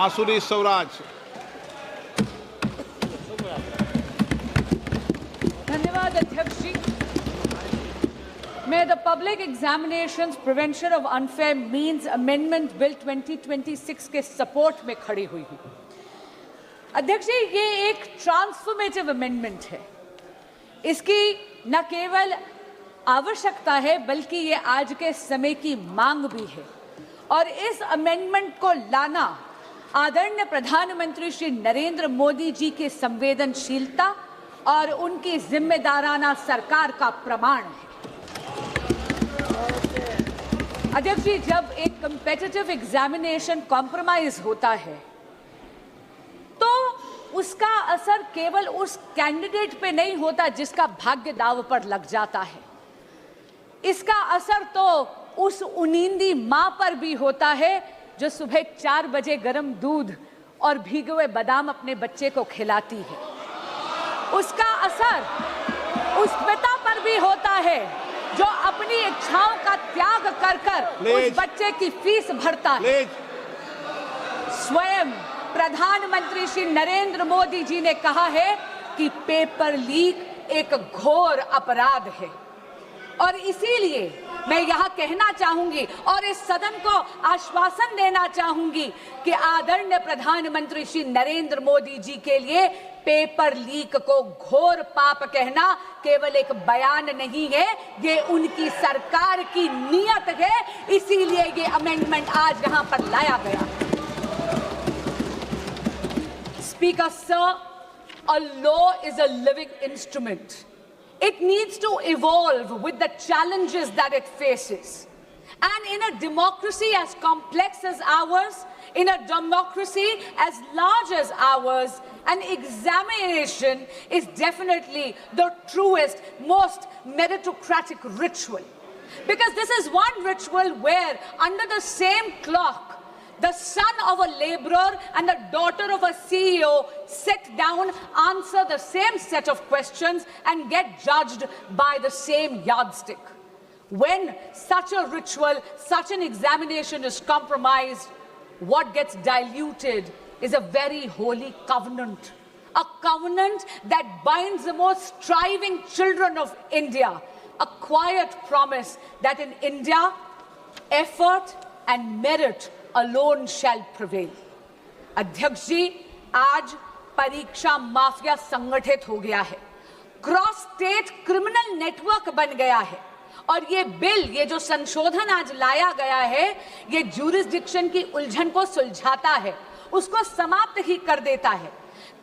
बांसुरी स्वराज। धन्यवाद अध्यक्ष जी। मैं the public examinations prevention of unfair means amendment bill 2026 के सपोर्ट में खड़ी हुई हूं। अध्यक्ष जी, ये एक ट्रांसफॉर्मेटिव अमेंडमेंट है। इसकी न केवल आवश्यकता है बल्कि ये आज के समय की मांग भी है। और इस अमेंडमेंट को लाना आदरणीय प्रधानमंत्री श्री नरेंद्र मोदी जी की संवेदनशीलता और उनकी जिम्मेदाराना सरकार का प्रमाण है। अध्यक्ष जी, जब एक कॉम्पिटिटिव एग्जामिनेशन कॉम्प्रोमाइज होता है तो उसका असर केवल उस कैंडिडेट पे नहीं होता जिसका भाग्य दांव पर लग जाता है। इसका असर तो उस उनींदी मां पर भी होता है जो सुबह 4 बजे गर्म दूध और भीगे हुए बादाम अपने बच्चे को खिलाती है। उसका असर उस पिता पर भी होता है जो अपनी इच्छाओं का त्याग कर कर उस बच्चे की फीस भरता है। स्वयं प्रधानमंत्री श्री नरेंद्र मोदी जी ने कहा है कि पेपर लीक एक घोर अपराध है। और इसीलिए मैं यहां कहना चाहूंगी और इस सदन को आश्वासन देना चाहूंगी कि आदरणीय प्रधानमंत्री श्री नरेंद्र मोदी जी के लिए पेपर लीक को घोर पाप कहना केवल एक बयान नहीं है, ये उनकी सरकार की नीयत है। इसीलिए ये अमेंडमेंट आज यहां पर लाया गया। Speaker sir, a law is a living instrument. It needs to evolve with the challenges that it faces. And in a democracy as complex as ours, in a democracy as large as ours, an examination is definitely the truest, most meritocratic ritual. Because this is one ritual where under the same clock, the son of a laborer and the daughter of a CEO sit down, answer the same set of questions and get judged by the same yardstick. When such a ritual, such an examination is compromised, what gets diluted is a very holy covenant. A covenant that binds the most striving children of India. A quiet promise that in India, effort and merit alone shall prevail. अध्यक्ष जी, आज परीक्षा mafia संगठित हो गया है, cross state criminal network बन गया है। और ये बिल, ये जो संशोधन आज लाया गया है, ये ज्यूरिसडिक्शन की उलझन को सुलझाता है, उसको समाप्त ही कर देता है।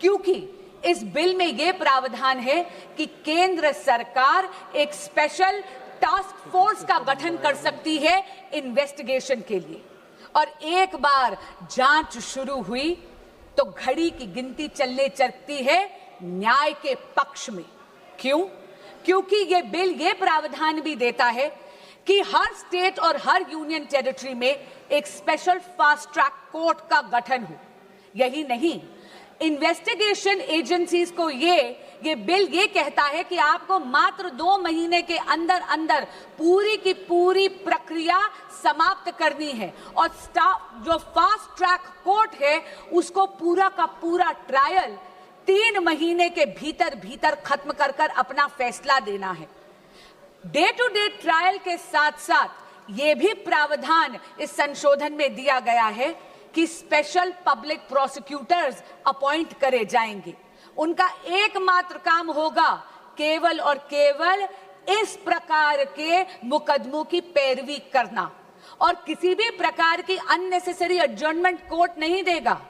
क्योंकि इस बिल में ये प्रावधान है कि केंद्र सरकार एक स्पेशल टास्क फोर्स का गठन कर सकती है इन्वेस्टिगेशन के लिए। और एक बार जांच शुरू हुई तो घड़ी की गिनती चलने चलती है न्याय के पक्ष में। क्यों? क्योंकि ये बिल ये प्रावधान भी देता है कि हर स्टेट और हर यूनियन टेरिटरी में एक स्पेशल फास्ट ट्रैक कोर्ट का गठन हो। यही नहीं, इन्वेस्टिगेशन एजेंसीज को ये बिल ये कहता है कि आपको मात्र 2 महीने के अंदर अंदर पूरी की पूरी प्रक्रिया समाप्त करनी है। और जो फास्ट ट्रैक कोर्ट है उसको पूरा का पूरा ट्रायल 3 महीने के भीतर भीतर खत्म कर कर अपना फैसला देना है। डे टू डे ट्रायल के साथ साथ ये भी प्रावधान इस संशोधन में दिया गया है कि स्पेशल पब्लिक प्रोसिक्यूटर्स अपॉइंट करे जाएंगे। उनका एकमात्र काम होगा केवल और केवल इस प्रकार के मुकदमों की पैरवी करना और किसी भी प्रकार की अननेसेसरी एडजर्नमेंट कोर्ट नहीं देगा।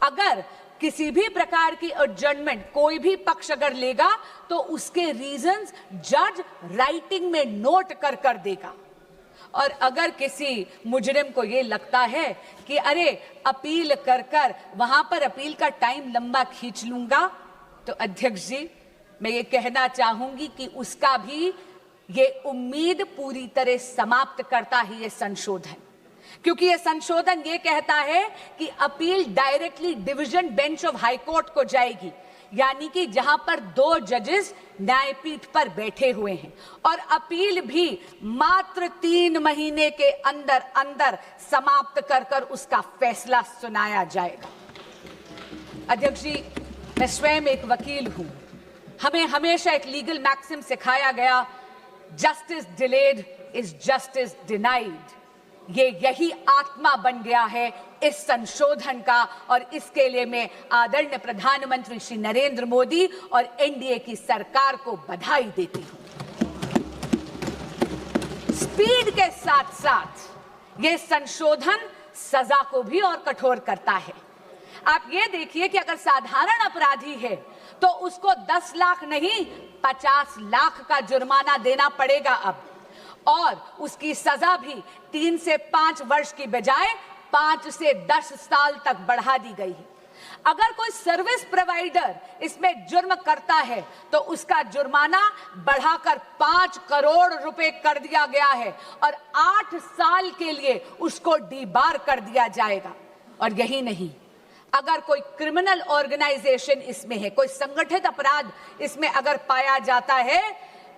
अगर किसी भी प्रकार की एडजर्नमेंट कोई भी पक्ष अगर लेगा तो उसके रीजंस जज राइटिंग में नोट कर कर देगा। और अगर किसी मुजरिम को ये लगता है कि अरे अपील कर कर वहां पर अपील का टाइम लंबा खींच लूंगा, तो अध्यक्ष जी मैं ये कहना चाहूंगी कि उसका भी ये उम्मीद पूरी तरह समाप्त करता ही ये संशोधन। क्योंकि ये संशोधन ये कहता है कि appeal directly division bench of high court को जाएगी। यानी कि जहां पर 2 जजेस न्यायपीठ पर बैठे हुए हैं, और अपील भी मात्र 3 महीने के अंदर अंदर समाप्त कर कर उसका फैसला सुनाया जाएगा। अध्यक्ष जी, मैं स्वयं एक वकील हूं। हमें हमेशा एक लीगल मैक्सिम सिखाया गया, justice delayed is justice denied. यही आत्मा बन गया है इस संशोधन का, और इसके लिए मैं आदरणीय प्रधानमंत्री श्री नरेंद्र मोदी और एनडीए की सरकार को बधाई देती हूं। स्पीड के साथ साथ ये संशोधन सजा को भी और कठोर करता है। आप ये देखिए कि अगर साधारण अपराधी है तो उसको 10 लाख नहीं 50 लाख का जुर्माना देना पड़ेगा अब, और उसकी सजा भी 3 से 5 वर्ष की बजाय 5 से 10 साल तक बढ़ा दी गई है। अगर कोई सर्विस प्रोवाइडर इसमें जुर्म करता है तो उसका जुर्माना बढ़ाकर 5 करोड़ रुपए कर दिया गया है, और 8 साल के लिए उसको डीबार कर दिया जाएगा। और यही नहीं, अगर कोई क्रिमिनल ऑर्गेनाइजेशन इसमें है, कोई संगठित अपराध इसमें अगर पाया जाता है,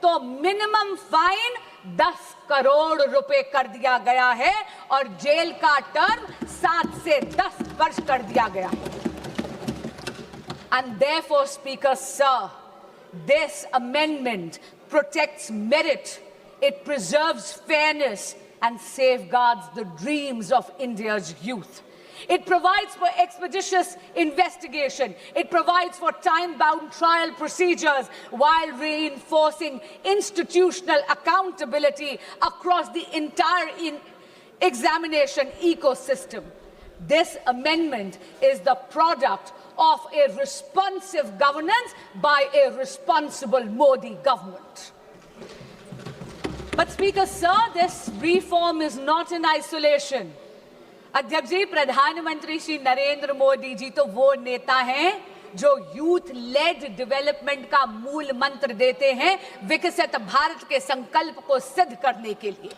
तो मिनिमम फाइन 10 करोड़ रुपए कर दिया गया है, और जेल का टर्म 7 से 10 वर्ष कर दिया गया है। And therefore, Speaker Sir, this amendment protects merit, it preserves fairness, and safeguards the dreams of India's youth. It provides for expeditious investigation. It provides for time-bound trial procedures while reinforcing institutional accountability across the entire examination ecosystem. This amendment is the product of a responsive governance by a responsible Modi government. But Speaker Sir, this reform is not in isolation. अध्यक्ष जी, प्रधानमंत्री श्री नरेंद्र मोदी जी तो वो नेता हैं जो youth lead development का मूल मंत्र देते हैं विकसित भारत के संकल्प को सिद्ध करने के लिए,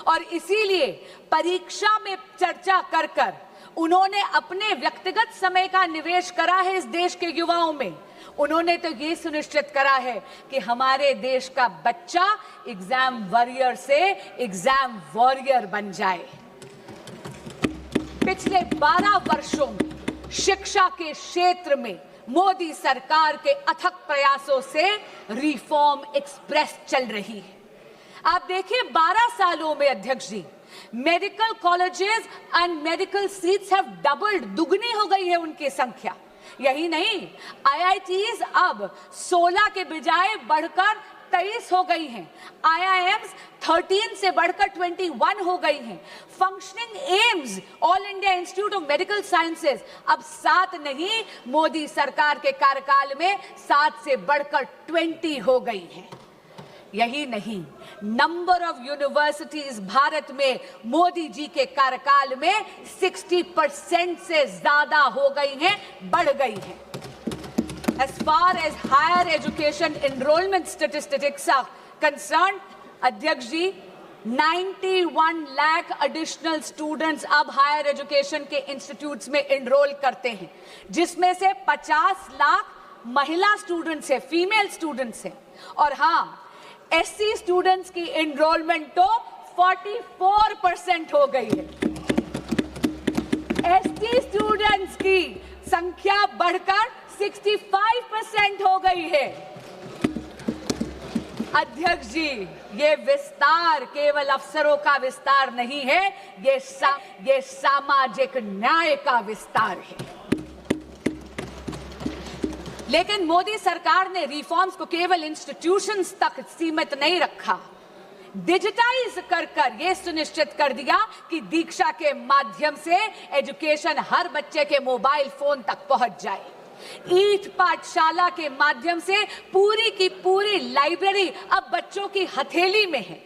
और इसीलिए परीक्षा में चर्चा कर कर उन्होंने अपने व्यक्तिगत समय का निवेश करा है इस देश के युवाओं में। उन्होंने तो ये सुनिश्चित करा है कि हमारे देश का बच्चा एग्जाम वॉरियर से एग्जाम वॉरियर बन जाए। पिछले 12 वर्षों में शिक्षा के क्षेत्र में मोदी सरकार के अथक प्रयासों से रिफॉर्म एक्सप्रेस चल रही है। आप देखिए, 12 सालों में अध्यक्ष ji, medical colleges and medical seats have doubled, दुगनी हो गई है उनकी संख्या। यही नहीं, आईआईटीज अब 16 के बजाय बढ़कर 23 हो गई हैं। IIMs 13 से बढ़कर 21 हो गई हैं। Functioning AIIMS, all India institute of medical sciences अब 7 नहीं, मोदी सरकार के कार्यकाल में 7 से बढ़कर 20 हो गई हैं। यही नहीं, नंबर ऑफ यूनिवर्सिटीज भारत में मोदी जी के कार्यकाल में 60% से ज्यादा हो गई हैं, बढ़ गई हैं। As far as higher education enrollment statistics are concerned, अध्यक्ष जी, 91 लाख additional students अब हायर एजुकेशन के इंस्टीट्यूट्स में एनरोल करते हैं, जिसमें से 50 लाख महिला स्टूडेंट्स हैं, फीमेल स्टूडेंट्स हैं। और हाँ, एससी स्टूडेंट्स की एनरोलमेंट तो 44% हो गई है। एसटी स्टूडेंट्स की संख्या बढ़कर 65% हो गई है। अध्यक्ष जी, ये विस्तार केवल अफसरों का विस्तार नहीं है, ये सामाजिक न्याय का विस्तार है। लेकिन मोदी सरकार ने रिफॉर्म्स को केवल इंस्टीट्यूशंस तक सीमित नहीं रखा, डिजिटाइज कर कर यह सुनिश्चित कर दिया कि दीक्षा के माध्यम से एजुकेशन हर बच्चे के मोबाइल फोन तक पहुंच जाए। ईट पाठशाला के माध्यम से पूरी की पूरी लाइब्रेरी अब बच्चों की हथेली में है।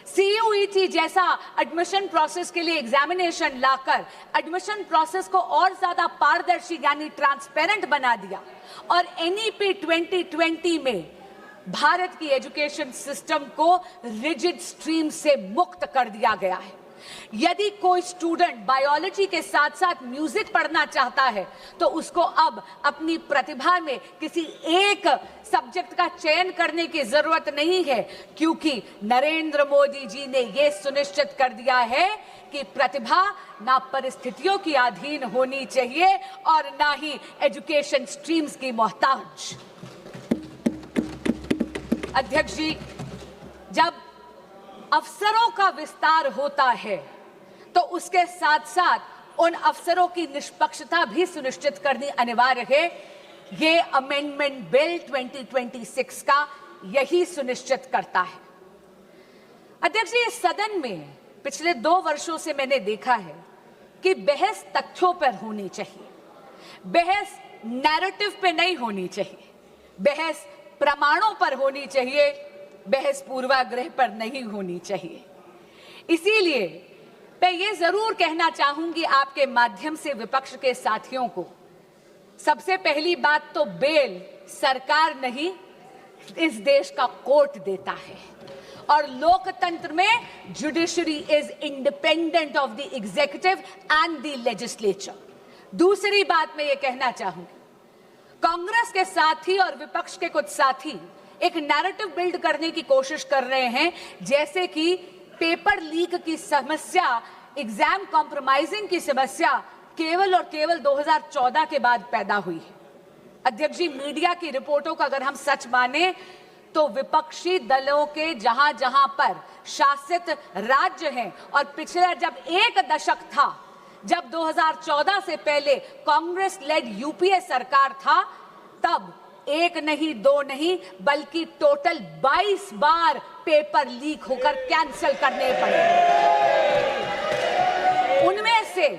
CUET जैसा एडमिशन प्रोसेस के लिए एग्जामिनेशन लाकर एडमिशन प्रोसेस को और ज्यादा पारदर्शी यानी ट्रांसपेरेंट बना दिया, और NEP 2020 में भारत की एजुकेशन सिस्टम को रिजिड स्ट्रीम से मुक्त कर दिया गया है। यदि कोई स्टूडेंट बायोलॉजी के साथ साथ म्यूजिक पढ़ना चाहता है तो उसको अब अपनी प्रतिभा में किसी एक सब्जेक्ट का चयन करने की जरूरत नहीं है, क्योंकि नरेंद्र मोदी जी ने यह सुनिश्चित कर दिया है कि प्रतिभा ना परिस्थितियों की अधीन होनी चाहिए और ना ही एजुकेशन स्ट्रीम्स की मोहताज। अध्यक्ष जी, जब अफसरों का विस्तार होता है तो उसके साथ साथ उन अफसरों की निष्पक्षता भी सुनिश्चित करनी अनिवार्य है। ये अमेंडमेंट बिल 2026 का यही सुनिश्चित करता है। अध्यक्ष जी, इस सदन में पिछले 2 वर्षों से मैंने देखा है कि बहस तथ्यों पर होनी चाहिए, बहस नैरेटिव पे नहीं होनी चाहिए, बहस प्रमाणों पर होनी चाहिए, बहस पूर्वाग्रह पर नहीं होनी चाहिए। इसीलिए मैं ये जरूर कहना चाहूंगी आपके माध्यम से विपक्ष के साथियों को, सबसे पहली बात तो बेल सरकार नहीं, इस देश का कोर्ट देता है और लोकतंत्र में judiciary is independent of the executive and the legislature. दूसरी बात मैं ये कहना चाहूंगी, कांग्रेस के साथी और विपक्ष के कुछ साथी एक नैरेटिव बिल्ड करने की कोशिश कर रहे हैं, जैसे कि पेपर लीक की समस्या, एग्जाम कॉम्प्रोमाइजिंग की समस्या केवल और केवल 2014 के बाद पैदा हुई है। अध्यक्ष जी, मीडिया की रिपोर्टों का अगर हम सच माने तो विपक्षी दलों के जहां जहां पर शासित राज्य हैं और पिछले जब एक दशक था, जब 2014 से पहले कांग्रेस लेड यूपीए सरकार था, तब 1 नहीं 2 नहीं बल्कि टोटल 22 बार पेपर लीक होकर कैंसिल करने पड़े। उनमें से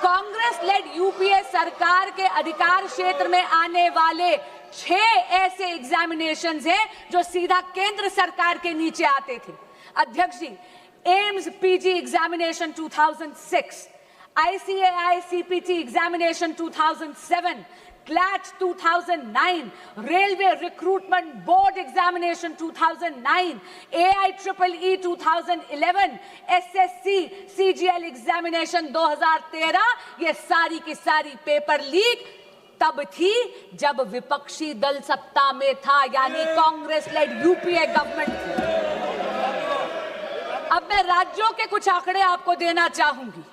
कांग्रेस लेड यूपीए सरकार के अधिकार क्षेत्र में आने वाले 6 ऐसे एग्जामिनेशंस हैं जो सीधा केंद्र सरकार के नीचे आते थे। अध्यक्ष ji, AIIMS PG examination 2006, ICAI CPT examination 2007, CLAT 2009, Railway Recruitment Board examination 2009, AIEEE 2011, SSC CGL examination 2013, ये सारी की सारी पेपर लीक तब थी जब विपक्षी दल सत्ता में था, यानी कांग्रेस लेड यूपीए गवर्नमेंट थी। अब मैं राज्यों के कुछ आंकड़े आपको देना चाहूंगी।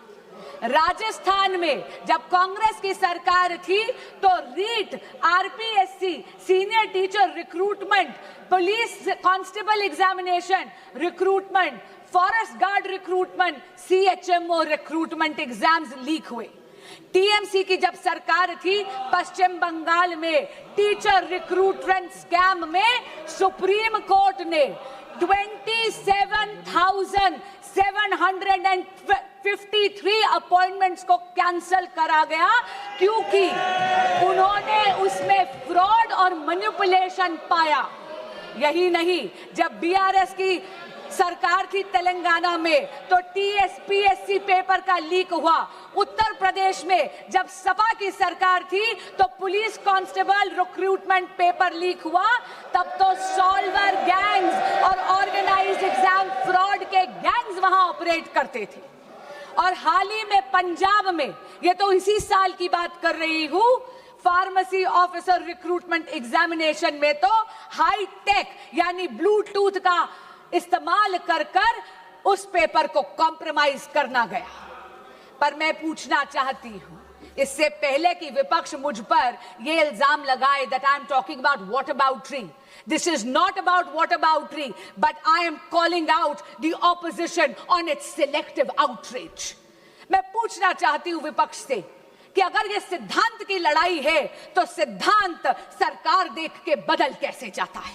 राजस्थान में जब कांग्रेस की सरकार थी तो REET, RPSC, senior teacher recruitment, police constable examination recruitment, forest guard recruitment, CHMO recruitment exams leak हुए। टीएमसी की जब सरकार थी पश्चिम बंगाल में टीचर रिक्रूटमेंट स्कैम में सुप्रीम कोर्ट ने 27,753 अपॉइंटमेंट्स को कैंसिल करा गया, क्योंकि उन्होंने उसमें फ्रॉड और मैनिपुलेशन पाया। यही नहीं, जब बीआरएस की सरकार थी तेलंगाना में तो टीएसपीएससी पेपर का लीक हुआ। उत्तर प्रदेश में जब सपा की सरकार थी तो police constable recruitment paper leak हुआ। तब तो सॉल्वर गैंग्स और ऑर्गेनाइज्ड एग्जाम फ्रॉड के गैंग्स वहां ऑपरेट करते थे। और हाल ही में पंजाब में, ये तो इसी साल की बात कर रही हूं, फार्मेसी ऑफिसर रिक्रूटमेंट एग्जामिनेशन में तो हाई टेक यानी ब्लूटूथ का इस्तेमाल कर उस पेपर को कॉम्प्रोमाइज करना गया। पर मैं पूछना चाहती हूं, इससे पहले कि विपक्ष मुझ पर यह इल्जाम लगाए that I am talking about whataboutery, this is not about whataboutery, but I am calling out the opposition on its selective outrage. मैं पूछना चाहती हूं विपक्ष से कि अगर ये सिद्धांत की लड़ाई है तो सिद्धांत सरकार देख के बदल कैसे जाता है।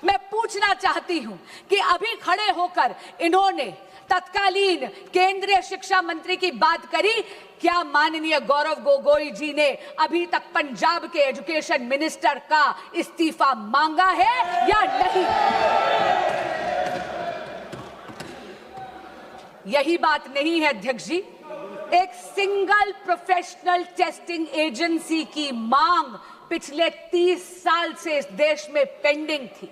मैं पूछना चाहती हूं कि अभी खड़े होकर इन्होंने तत्कालीन केंद्रीय शिक्षा मंत्री की बात करी, क्या माननीय गौरव गोगोई जी ने अभी तक पंजाब के एजुकेशन मिनिस्टर का इस्तीफा मांगा है या नहीं? यही बात नहीं है अध्यक्ष जी, एक सिंगल प्रोफेशनल टेस्टिंग एजेंसी की मांग पिछले 30 साल से इस देश में पेंडिंग थी।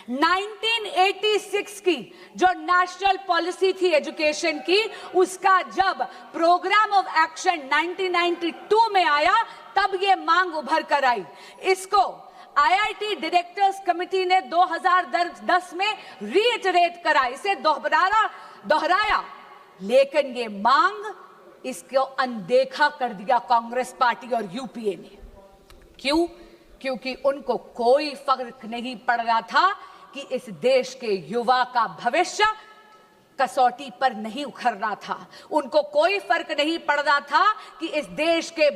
1986 की जो नेशनल पॉलिसी थी एजुकेशन की, उसका जब प्रोग्राम ऑफ एक्शन 1992 में आया, तब ये मांग उभर कर आई। इसको आईआईटी डायरेक्टर्स कमेटी ने 2010 में रीइटरेट करा, इसे दोहराया, लेकिन ये मांग, इसको अनदेखा कर दिया कांग्रेस पार्टी और यूपीए ने। क्यों? क्योंकि उनको कोई फर्क नहीं पड़ रहा था कि इस देश के युवा का भविष्य कसौटी पर नहीं उखड़ रहा था। उनको कोई फर्क नहीं पड़ रहा था कि इस देश के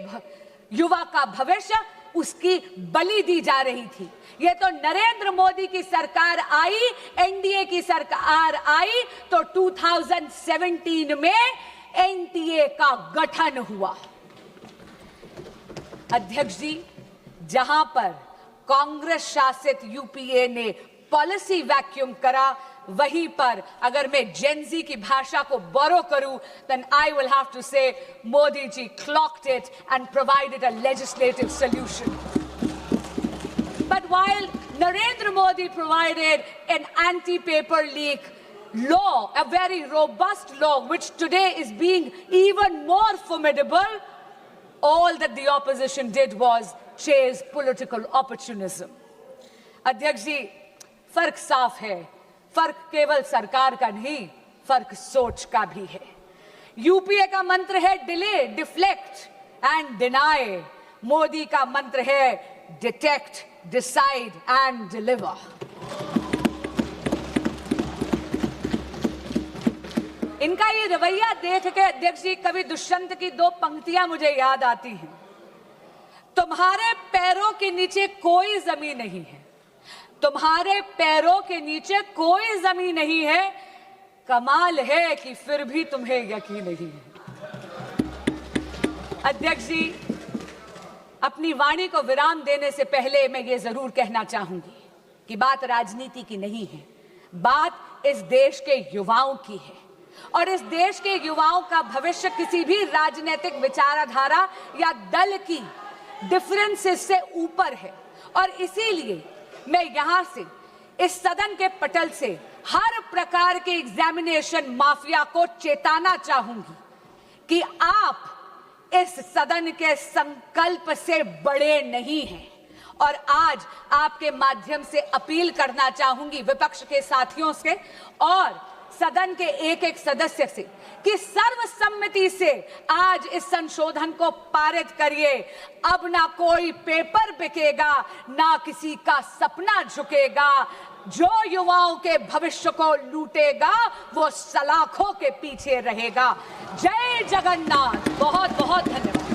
युवा का भविष्य उसकी बलि दी जा रही थी। ये तो नरेंद्र मोदी की सरकार आई, एनडीए की सरकार आई, तो 2017 में एनटीए का गठन हुआ। अध्यक्ष जी, जहां पर कांग्रेस शासित यूपीए ने पॉलिसी वैक्यूम करा, वहीं पर अगर मैं जेनजी की भाषा को बोरो करूं, then I will have to say Modi ji clocked it and provided a legislative solution. But while Narendra Modi provided an anti-paper leak law, a very robust law, which today is being even more formidable, all that the opposition did was chase political opportunism. अध्यक्ष जी, फर्क साफ है। फर्क केवल सरकार का नहीं, फर्क सोच का भी है। यूपीए का मंत्र है delay, deflect and deny. Modi का मंत्र है डिटेक्ट, डिसाइड एंड डिलीवर। इनका ये रवैया देख के अध्यक्ष जी, कवि दुष्यंत की दो पंक्तियां मुझे याद आती हैं। तुम्हारे पैरों के नीचे कोई जमीन नहीं है, तुम्हारे पैरों के नीचे कोई जमीन नहीं है, कमाल है कि फिर भी तुम्हें यकीन नहीं है। अध्यक्ष जी, अपनी वाणी को विराम देने से पहले मैं ये जरूर कहना चाहूंगी कि बात राजनीति की नहीं है, बात इस देश के युवाओं की है। और इस देश के युवाओं का भविष्य किसी भी राजनीतिक विचारधारा या दल की डिफरेंसेस से ऊपर है। और इसीलिए मैं यहां से, इस सदन के पटल से, हर प्रकार के एग्जामिनेशन माफिया को चेताना चाहूंगी कि आप इस सदन के संकल्प से बड़े नहीं हैं। और आज आपके माध्यम से अपील करना चाहूंगी विपक्ष के साथियों से और सदन के एक एक सदस्य से कि सर्वसम्मति से आज इस संशोधन को पारित करिए। अब ना कोई पेपर बिकेगा, ना किसी का सपना झुकेगा। जो युवाओं के भविष्य को लूटेगा वो सलाखों के पीछे रहेगा। जय जगन्नाथ। बहुत बहुत धन्यवाद।